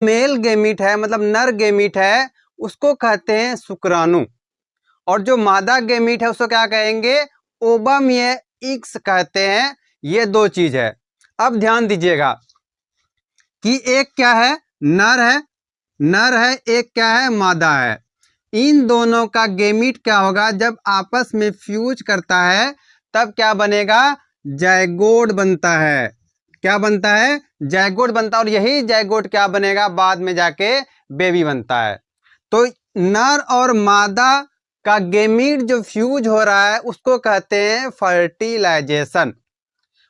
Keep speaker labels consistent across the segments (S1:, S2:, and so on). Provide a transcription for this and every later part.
S1: Male gamete है मतलब नर गेमीट है उसको कहते हैं शुक्राणु, और जो मादा गेमीट है उसको क्या कहेंगे, ओवम या इग्स कहते हैं। ये दो चीज है। अब ध्यान दीजिएगा कि एक क्या है, नर है, नर है, एक क्या है, मादा है। इन दोनों का गेमीट क्या होगा, जब आपस में फ्यूज करता है तब क्या बनेगा, जायगोट बनता है। क्या बनता है, जायगोट बनता है, और यही जायगोट क्या बनेगा, बाद में जाके बेबी बनता है। तो नर और मादा का गेमीट जो फ्यूज हो रहा है उसको कहते हैं फर्टिलाइजेशन।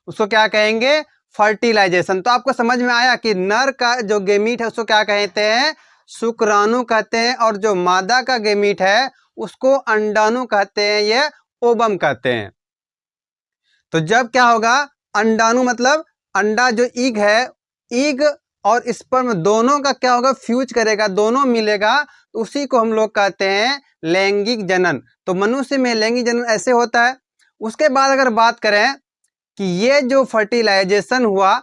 S1: उसको क्या कहेंगे, फर्टिलाइजेशन। तो आपको समझ में आया कि नर का जो गेमीट है उसको क्या कहते हैं, शुक्राणु कहते हैं, और जो मादा का गेमीट है उसको अंडाणु कहते हैं, ये ओवम कहते हैं। तो जब क्या होगा, अंडाणु मतलब अंडा जो ईग है, ईग और स्पर्म दोनों का क्या होगा, फ्यूज करेगा, दोनों मिलेगा, तो उसी को हम लोग कहते हैं लैंगिक जनन। तो मनुष्य में लैंगिक जनन ऐसे होता है। उसके बाद अगर बात करें कि ये जो फर्टिलाइजेशन हुआ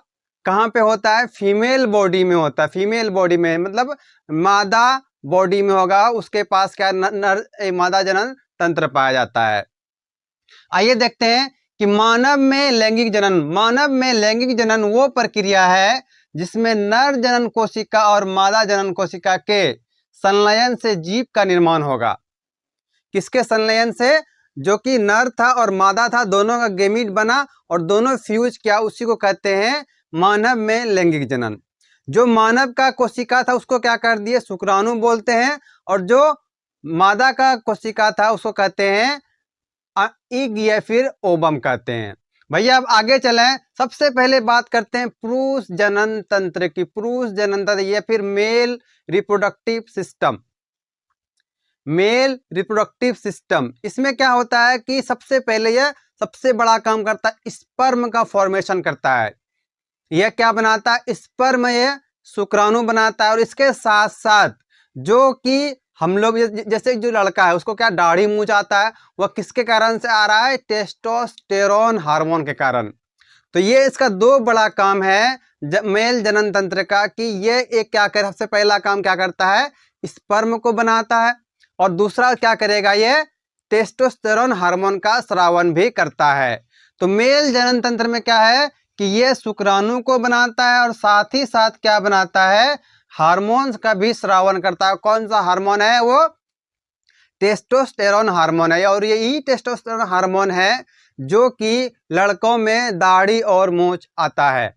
S1: कहाँ पे होता है, फीमेल बॉडी में होता है। फीमेल बॉडी में मतलब मादा बॉडी में होगा, उसके पास क्या मादा जनन तंत्र पाया जाता है। आइए देखते हैं कि मानव में लैंगिक जनन। मानव में लैंगिक जनन वो प्रक्रिया है जिसमें नर जनन कोशिका और मादा जनन कोशिका के संलयन से जीव का निर्माण होगा। किसके संलयन से, जो कि नर था और मादा था, दोनों का गेमीट बना और दोनों फ्यूज किया, उसी को कहते हैं मानव में लैंगिक जनन। जो मानव का कोशिका था उसको क्या कर दिए, शुक्राणु बोलते हैं, और जो मादा का कोशिका था उसको कहते हैं इग या फिर ओवम कहते हैं। भैया अब आगे चलें, सबसे पहले बात करते हैं पुरुष जनन तंत्र की। पुरुष जनन तंत्र या फिर male reproductive system. Male reproductive system, इसमें क्या होता है कि सबसे पहले यह सबसे बड़ा काम करता है, स्पर्म का फॉर्मेशन करता है। यह क्या बनाता है, स्पर्म, यह शुक्राणु बनाता है। और इसके साथ साथ जो कि हम लोग जैसे जो लड़का है उसको क्या दाढ़ी मूंछ आता है, वह किसके कारण से आ रहा है, टेस्टोस्टेरोन हार्मोन के कारण। तो ये इसका दो बड़ा काम है मेल जनन तंत्र का, कि ये एक क्या कर, सबसे पहला काम क्या करता है, स्पर्म को बनाता है, और दूसरा क्या करेगा, ये टेस्टोस्टेरोन हार्मोन का स्रावन भी करता है। तो मेल जनन तंत्र में क्या है कि ये शुक्राणु को बनाता है और साथ ही साथ क्या बनाता है, हार्मोन्स का भी स्रावन करता है। कौन सा हार्मोन है, वो टेस्टोस्टेरोन हार्मोन है। और यही टेस्टोस्टेरोन हार्मोन है जो कि लड़कों में दाढ़ी और मूंछ आता है।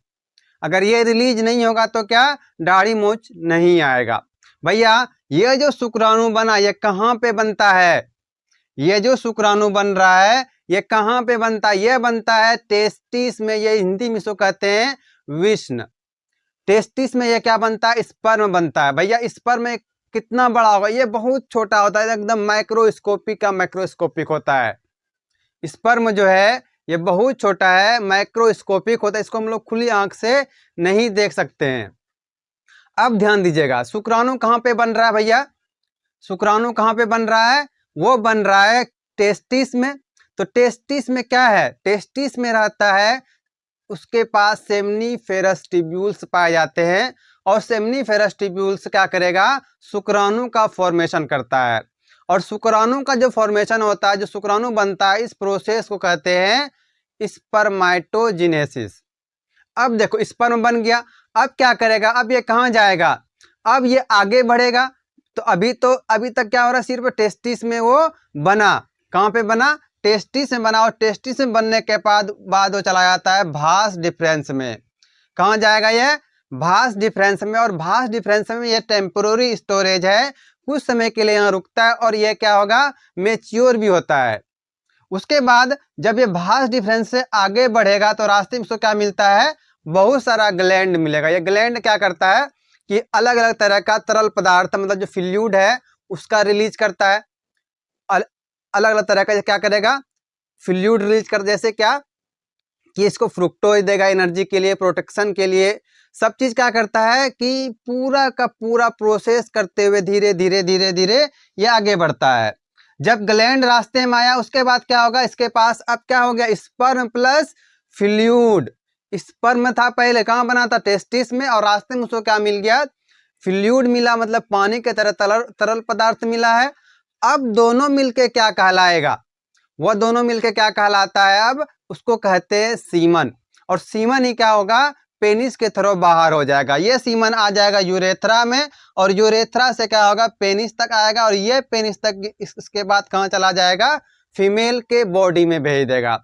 S1: अगर ये रिलीज नहीं होगा तो क्या, दाढ़ी मूंछ नहीं आएगा। भैया ये जो शुक्राणु बना ये कहाँ पे बनता है, ये जो शुक्राणु बन रहा है ये कहाँ पे बनता है, ये बनता है टेस्टिस में। ये हिंदी में इसको कहते हैं विष्ण। टेस्टिस में ये क्या बनता है, स्पर्म बनता है। भैया स्पर्म कितना बड़ा होगा, ये बहुत छोटा होता है, एकदम माइक्रोस्कोपिक का माइक्रोस्कोपिक होता है। स्पर्म जो है ये बहुत छोटा है, माइक्रोस्कोपिक होता है, इसको हम लोग खुली आंख से नहीं देख सकते हैं। अब ध्यान दीजिएगा, शुक्राणु कहाँ पे बन रहा है भैया, शुक्राणु कहाँ पे बन रहा है, वो बन रहा है टेस्टिस में। तो टेस्टिस में क्या है, टेस्टिस में रहता है, उसके पास सेमनीफेरस ट्यूब्यूल्स पाए जाते हैं, और सेमनीफेरस ट्यूब्यूल्स क्या करेगा, शुक्राणु का फॉर्मेशन करता है। और शुक्राणु का जो फॉर्मेशन होता है, जो शुक्राणु बनता है, इस प्रोसेस को कहते हैं स्पर्मेटोजिनेसिस। अब देखो स्पर्म बन गया, अब क्या करेगा, अब ये कहाँ जाएगा, अब ये आगे बढ़ेगा। तो अभी तक क्या हो रहा है, सिर्फ टेस्टिस में वो बना, कहाँ पे बना, टेस्टिस में बना, और टेस्टिस में बनने के बाद वो चला जाता है भास डिफरेंस में। कहाँ जाएगा ये, भास डिफरेंस में। और भास डिफरेंस में ये टेम्पोररी स्टोरेज है, कुछ समय के लिए यहाँ रुकता है, और ये क्या होगा, मेच्योर भी होता है। उसके बाद जब ये भास डिफरेंस से आगे बढ़ेगा तो रास्ते में उसको क्या मिलता है, बहुत सारा ग्लैंड मिलेगा। ये ग्लैंड क्या करता है कि अलग अलग तरह का तरल पदार्थ मतलब जो फ्लूइड है उसका रिलीज करता है। अलग अलग तरह का क्या करेगा, फ्लूइड रिलीज कर, जैसे क्या कि इसको फ्रुक्टोज देगा एनर्जी के लिए, प्रोटेक्शन के लिए, सब चीज क्या करता है कि पूरा का पूरा प्रोसेस करते हुए धीरे धीरे धीरे धीरे ये आगे बढ़ता है। जब ग्लैंड रास्ते में आया उसके बाद क्या होगा, इसके पास अब क्या हो गया, स्पर्म प्लस फ्लूइड। स्पर्म था पहले कहाँ बना था, टेस्टिस में, और रास्ते में उसको क्या मिल गया, फ्लूइड मिला मतलब पानी के तरह तरल पदार्थ मिला है। अब दोनों मिलके क्या कहलाएगा, वह दोनों मिलके क्या कहलाता है, अब उसको कहते हैं सीमन। और सीमन ही क्या होगा, पेनिस के थ्रू बाहर हो जाएगा। ये सीमन आ जाएगा यूरेथ्रा में, और यूरेथ्रा से क्या होगा, पेनिस तक आएगा, और ये पेनिस तक इसके बाद कहाँ चला जाएगा, फीमेल के बॉडी में भेज देगा।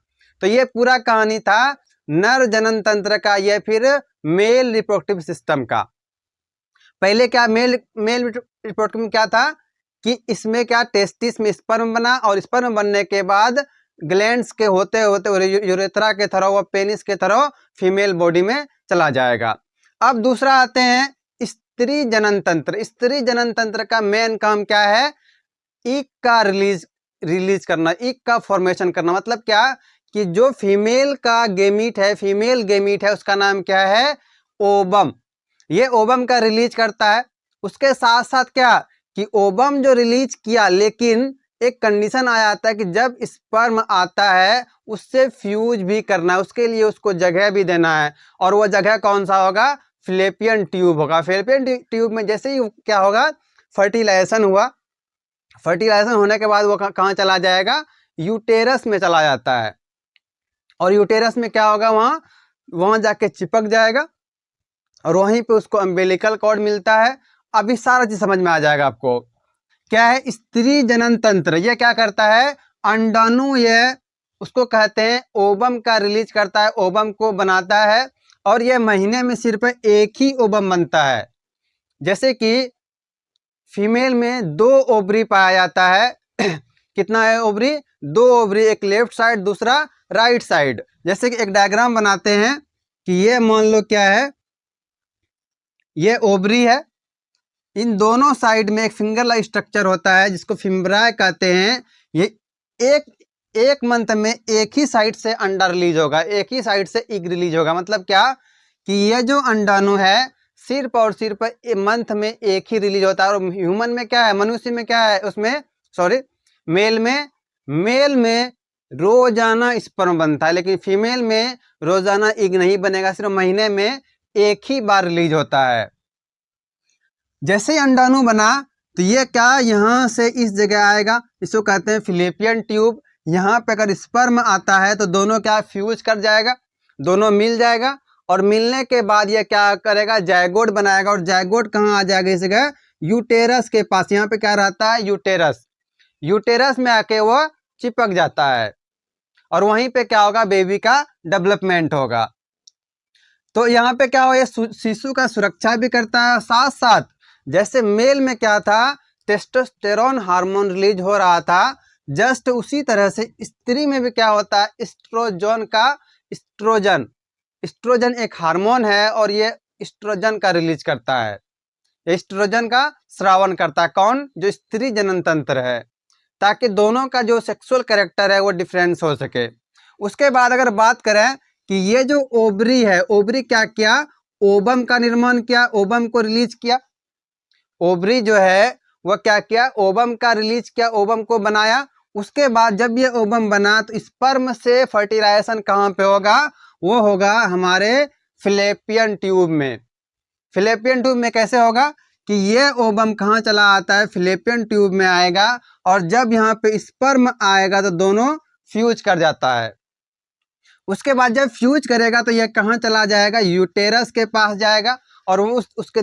S1: तो ये पूरा कहानी था नर जनन तंत्र का, ये फिर मेल रिप्रोडक्टिव सिस्टम का। पहले क्या मेल रिप्रोडक्टिव में क्या था कि इसमें क्या टेस्टिस में स्पर्म बना, और स्पर्म बनने के बाद ग्लैंड्स के होते होते यूरेथ्रा के थ्रू व पेनिस के थ्रू फीमेल बॉडी में चला जाएगा। अब दूसरा आते हैं स्त्री जनन तंत्र। स्त्री जनन तंत्र का मेन काम क्या है, ईक का रिलीज करना, ईक का फॉर्मेशन करना। मतलब क्या कि जो फीमेल का गेमीट है, फीमेल गेमीट है, उसका नाम क्या है, ओबम। ये ओबम का रिलीज करता है। उसके साथ साथ क्या कि ओबम जो रिलीज किया, लेकिन एक कंडीशन आ जाता है कि जब स्पर्म आता है उससे फ्यूज भी करना है, उसके लिए उसको जगह भी देना है। और वो जगह कौन सा होगा, फैलोपियन ट्यूब होगा। फैलोपियन ट्यूब में जैसे ही क्या होगा, फर्टिलाइजेशन हुआ, फर्टिलाइजेशन होने के बाद वो कहाँ चला जाएगा, यूटेरस में चला जाता है। और यूटेरस में क्या होगा, वहाँ जाके चिपक जाएगा, और वहीं पे उसको अम्बिलिकल कॉर्ड मिलता है। अभी सारा चीज समझ में आ जाएगा आपको। क्या है स्त्री जनन तंत्र, ये क्या करता है, अंडाणु ये उसको कहते हैं ओबम का रिलीज करता है, ओबम को बनाता है। और ये महीने में सिर्फ एक ही ओबम बनता है। जैसे कि फीमेल में 2 ओवरी पाया जाता है कितना है ओवरी, 2 ओवरी, एक लेफ्ट साइड दूसरा राइट साइड। जैसे कि एक डायग्राम बनाते हैं कि ये मान लो क्या है, ये ओवरी है, इन दोनों साइड में एक फिंगर लाइक स्ट्रक्चर होता है जिसको फिम्ब्राई कहते हैं। ये एक मंथ में एक ही साइड से अंडा रिलीज होगा, एक ही साइड से एग रिलीज होगा। मतलब क्या कि ये जो अंडाणु है सिर्फ और सिर्फ मंथ में एक ही रिलीज होता है। और ह्यूमन में क्या है, मनुष्य में क्या है, उसमें सॉरी मेल में रोजाना स्पर्म बनता है, लेकिन फीमेल में रोजाना एग नहीं बनेगा, सिर्फ महीने में एक ही बार रिलीज होता है। जैसे ही अंडाणु बना तो ये क्या यहाँ से इस जगह आएगा, इसको कहते हैं फैलोपियन ट्यूब। यहाँ पे अगर स्पर्म आता है तो दोनों क्या फ्यूज कर जाएगा, दोनों मिल जाएगा, और मिलने के बाद ये क्या करेगा, जायगोट बनाएगा। और जायगोट कहाँ आ जाएगा, इस जगह यूटेरस के पास। यहाँ पे क्या रहता है, यूटेरस में आके वो चिपक जाता है, और वहीं पे क्या होगा, बेबी का डेवलपमेंट होगा। तो यहाँ पे क्या हो, ये शिशु का सुरक्षा भी करता है। साथ साथ जैसे मेल में क्या था, टेस्टोस्टेरोन हार्मोन रिलीज हो रहा था, जस्ट उसी तरह से स्त्री में भी क्या होता है, एस्ट्रोजन एक हार्मोन है, और ये एस्ट्रोजन का रिलीज करता है, एस्ट्रोजन का स्रावन करता है। कौन, जो स्त्री जनन तंत्र है, ताकि दोनों का जो सेक्सुअल कैरेक्टर है वो डिफरेंस हो सके। उसके बाद अगर बात करें कि ये जो ओवरी है, ओवरी क्या किया, ओबम का निर्माण किया, ओबम को रिलीज किया। ओवरी जो है वह क्या किया, ओबम का रिलीज किया, ओबम को बनाया। उसके बाद जब ये ओबम बना तो स्पर्म से फर्टिलाइजेशन कहाँ पे होगा, वो होगा हमारे फैलोपियन ट्यूब में। फैलोपियन ट्यूब में कैसे होगा कि ये ओबम कहाँ चला आता है, फैलोपियन ट्यूब में आएगा, और जब यहाँ पे स्पर्म आएगा तो दोनों फ्यूज कर जाता है। उसके बाद जब फ्यूज करेगा तो ये कहाँ चला जाएगा, यूटेरस के पास जाएगा, और वो उसके